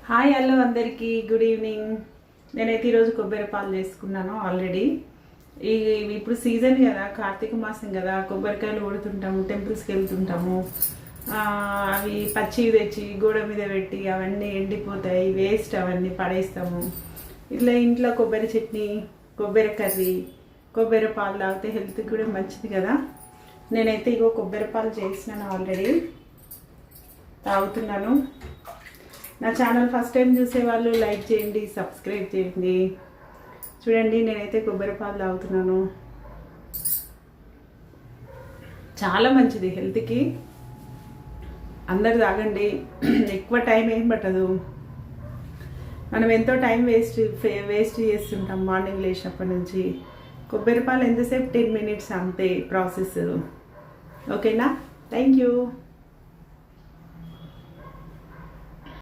Hi hello అందరికీ good evening. నేనైతే ఈరోజు కొబ్బరి పాలు చేసుకున్నాను ఆల్రెడీ. ఇప్పుడు సీజన్ కదా, కార్తీక మాసం కదా, కొబ్బరికాయలు కొడుతుంటాము, టెంపుల్స్కి వెళ్తుంటాము. అవి పచ్చివి తెచ్చి గోడ మీద పెట్టి అవన్నీ ఎండిపోతాయి, వేస్ట్, అవన్నీ పడేస్తాము. ఇట్లా ఇంట్లో కొబ్బరి చట్నీ, కొబ్బరి కర్రీ, కొబ్బరి పాలు తాగితే హెల్త్కి కూడా మంచిది కదా. నేనైతే ఇగో కొబ్బరి పాలు చేసినాను ఆల్రెడీ, తాగుతున్నాను. నా ఛానల్ ఫస్ట్ టైం చూసే వాళ్ళు లైక్ చేయండి, సబ్స్క్రైబ్ చేయండి. చూడండి, నేనైతే కొబ్బరి పాలు తాగుతున్నాను. చాలా మంచిది హెల్త్కి, అందరు తాగండి. ఎక్కువ టైం ఏం పట్టదు. మనం ఎంతో టైం వేస్ట్ చేస్తుంటాం మార్నింగ్ లేచినప్పటి నుంచి. కొబ్బరి పాలు ఎంతసేపు 10 minutes అంతే ప్రాసెస్. ఓకేనా? Thank you.